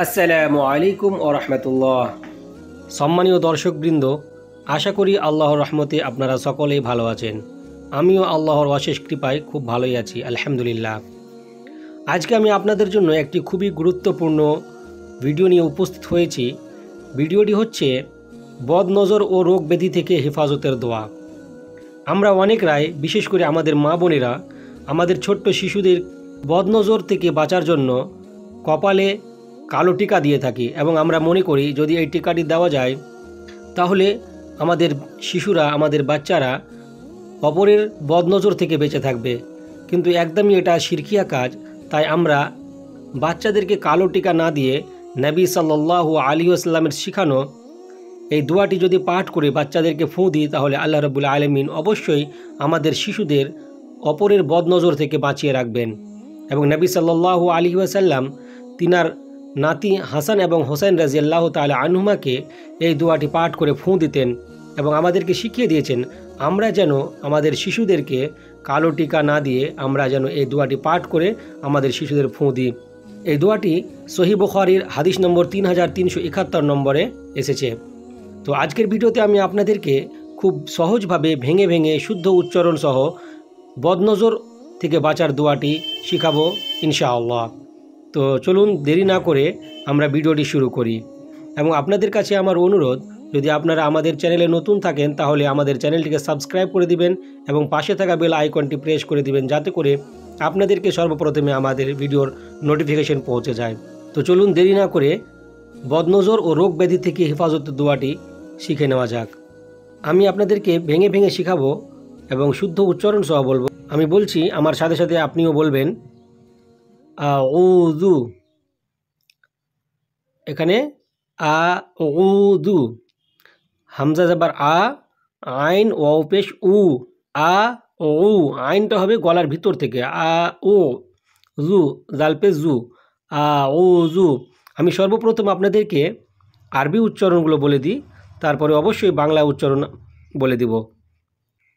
আসসালামু আলাইকুম ও রহমতুল্লাহ। সম্মানীয় দর্শকবৃন্দ, আশা করি আল্লাহর রহমতে আপনারা সকলেই ভালো আছেন। আমিও আল্লাহর অশেষ কৃপায় খুব ভালোই আছি, আলহামদুলিল্লাহ। আজকে আমি আপনাদের জন্য একটি খুবই গুরুত্বপূর্ণ ভিডিও নিয়ে উপস্থিত হয়েছি। ভিডিওটি হচ্ছে বদনজর ও রোগ ব্যাধি থেকে হেফাজতের দোয়া। আমরা অনেকরাই, বিশেষ করে আমাদের মা বোনেরা, আমাদের ছোট্ট শিশুদের বদনজর থেকে বাঁচার জন্য কপালে কালো টিকা দিয়ে থাকি এবং আমরা মনে করি যদি এই টিকাটি দেওয়া যায় তাহলে আমাদের শিশুরা, আমাদের বাচ্চারা অপরের বদনজর থেকে বেঁচে থাকবে। কিন্তু একদমই এটা শিরকিয়া কাজ। তাই আমরা বাচ্চাদেরকে কালো টিকা না দিয়ে নবী সাল্লাল্লাহু আলাইহি ওয়াসাল্লামের শিখানো এই দোয়াটি যদি পাঠ করে বাচ্চাদেরকে ফুঁ দিই তাহলে আল্লাহ রাব্বুল আলামিন অবশ্যই আমাদের শিশুদের অপরের বদনজর থেকে বাঁচিয়ে রাখবেন। এবং নবী সাল্লাল্লাহু আলাইহি ওয়াসাল্লাম তিনার নাতি হাসান এবং হোসেন রাদিয়াল্লাহু তাআলা আনহুমাকে এই দোয়াটি পাঠ করে ফুঁ দিতেন এবং আমাদেরকে শিখিয়ে দিয়েছেন আমরা যেন আমাদের শিশুদেরকে কালো টিকা না দিয়ে আমরা যেন এই দোয়াটি পাঠ করে আমাদের শিশুদের ফুঁ দিই। এই দোয়াটি সহিহ বুখারীর হাদিস নম্বর 3371 নম্বরে এসেছে। তো আজকের ভিডিওতে আমি আপনাদেরকে খুব সহজভাবে ভেঙে ভেঙে শুদ্ধ উচ্চারণ সহ বদনজর থেকে বাঁচার দোয়াটি শিখাবো ইনশাআল্লাহ। তো চলুন দেরি না করে আমরা ভিডিওটি শুরু করি। এবং আপনাদের কাছে আমার অনুরোধ, যদি আপনারা আমাদের চ্যানেলে নতুন থাকেন তাহলে আমাদের চ্যানেলটিকে সাবস্ক্রাইব করে দিবেন এবং পাশে থাকা বেল আইকনটি প্রেস করে দিবেন যাতে করে আপনাদেরকে সর্বপ্রথমে আমাদের ভিডিওর নোটিফিকেশন পৌঁছে যায়। তো চলুন দেরি না করে বদনজর ও রোগ ব্যাধি থেকে হেফাজতের দোয়াটি শিখে নেওয়া যাক। আমি আপনাদেরকে ভেঙে ভেঙে শিখাবো এবং শুদ্ধ উচ্চারণ সহ বলবো। আমি বলছি, আমার সাথে সাথে আপনিও বলবেন। আউযু, এখানে আউযু, হামজা জাবার আ, আইন ওয়াও পেশ উ, আ উ, আইনটা হবে গলার ভিতর থেকে, আ উ জু, জাল পেশ জু, আউযু। আমি সর্বপ্রথম আপনাদেরকে আরবি উচ্চারণগুলো বলে দিই, তারপরে অবশ্যই বাংলা উচ্চারণ বলে দিব।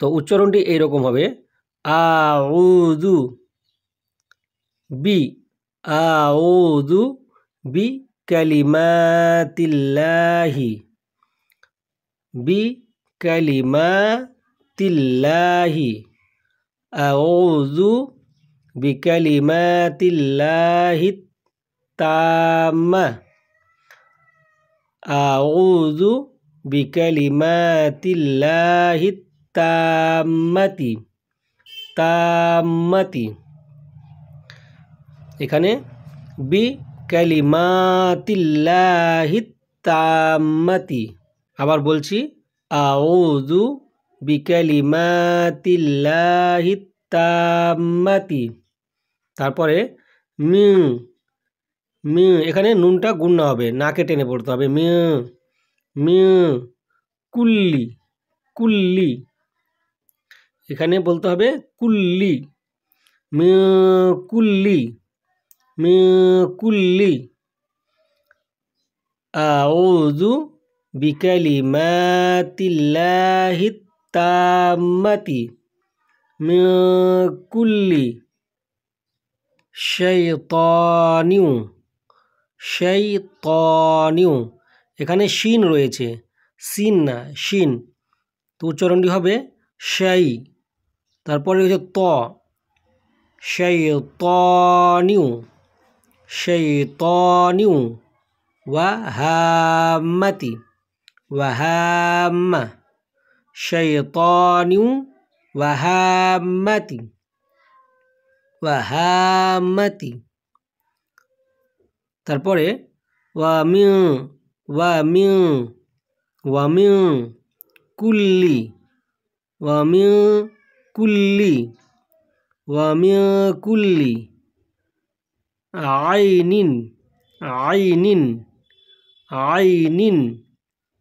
তো উচ্চারণটি এইরকম হবে, আউযু বি, আউযু বি কালিমাতিল্লাহি, বি কালিমাতিল্লাহি, আউযু বি কালিমাতিল্লাহি তাম্মা, আউযু বি কালিমাতিল্লাহি তাম্মাতি, তাম্মাতি। এখানে বি কালিমাতিল্লাহি তাম্মাতি। আবার বলছি, আউযু বি কালিমাতিল্লাহি তাম্মাতি। তারপরে মিউ, মিউ, এখানে নুনটা গুণনা হবে, নাকে টেনে পড়তে হবে, মিউ, মিউ, কুল্লি, কুল্লি, এখানে বলতে হবে কুল্লি, মিউ কুল্লি, মিউ কুল্লি, আউযু বিকালিমাতিল্লাহি তাম্মাতি মিউ কুল্লি শাইতানিউ, শাইতানিউ, এখানে শিন রয়েছে, সিন না, শিন। তো উচ্চারণটি হবে শাই, তারপরে হচ্ছে ত, শাইতানিউ, শাইতানিউ, ওয়াহাম্মাতি, ওয়াহাম্মা, শাইতানিউ ওয়াহাম্মাতি, ওয়াহাম্মাতি। তারপরে ওয়ামিউ, ওয়ামিউ, ওয়ামিউ কুল্লি, ওয়ামিউ কুল্লি, ওয়ামিউ কুল্লি, আইনিন, আইনিন, আইনিন,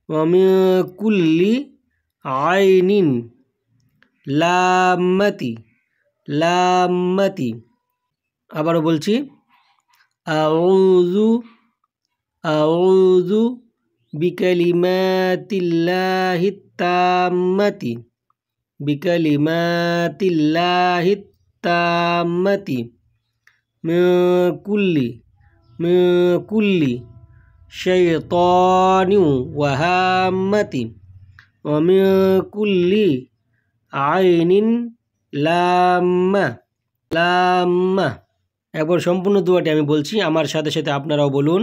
ওয়ামিউ কুল্লি আইনিন, লাম্মাতি, লাম্মাতি। আবারও বলছি, আউযু, আউযু বিকালিমাতিল্লাহি তাম্মাতি, বিকালিমাতিল্লাহি তাম্মাতি মিন কুল্লি, মিন কুল্লি শাইতানিন ওয়া হাম্মাতিন ওয়া মিন কুল্লি আইনিন লাম্মা লাম্মা। একবার সম্পূর্ণ দোয়াটি আমি বলছি, আমার সাথে সাথে আপনারাও বলুন।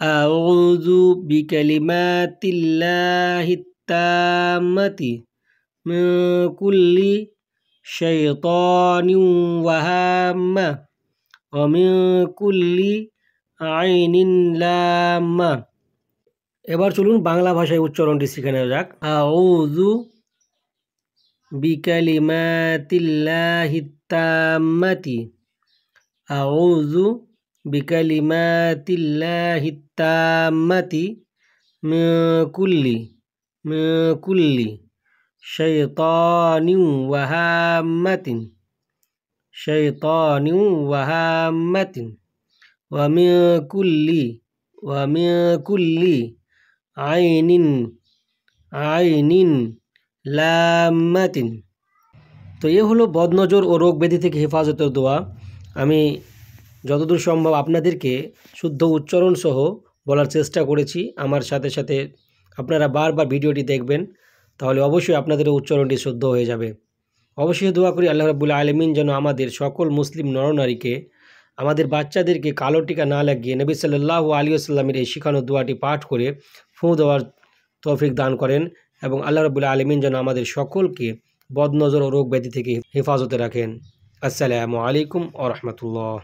আউযু বিকালিমাতিল্লাহিত তাম্মাতি মিন কুল্লি শাইতানিন ওয়া হাম্মা ওয়া মিন কুল্লি আইনিন লাম্মা। এবার চলুন বাংলা ভাষায় উচ্চারণটি শিখে নেওয়া যাক। আউযু বিকালিমাতিল্লাহিত তাম্মাতি, আউযু বিকালিমাতিল্লাহিত তাম্মাতি মিন কুল্লি শাইতানিন ওয়া হাম্মাতিন ওয়া মিন কুল্লি আইনিন লাম্মাতিন। তো এ হলো বদনজর ও রোগ ব্যাধি থেকে হেফাজতের দোয়া। আমি যতদূর সম্ভব আপনাদেরকে শুদ্ধ উচ্চারণ সহ বলার চেষ্টা করেছি। আমার সাথে সাথে আপনারা বারবার ভিডিওটি দেখবেন, তাহলে অবশ্যই আপনাদের উচ্চারণটি শুদ্ধ হয়ে যাবে। অবশ্যই দোয়া করি আল্লাহ রাব্বুল আলামিন যেন আমাদের সকল মুসলিম নরনারীকে, আমাদের বাচ্চাদেরকে কালো টিকা না লাগিয়ে নবী সাল্লাল্লাহু আলাইহি ওয়াসাল্লামের এই শিখানো দোয়াটি পাঠ করে ফুঁ দেওয়ার তৌফিক দান করেন, এবং আল্লাহ রাব্বুল আলামিন যেন আমাদের সকলকে বদনজর ও রোগ ব্যাধি থেকে হেফাজতে রাখেন। আসসালামু আলাইকুম ওয়া রাহমাতুল্লাহ।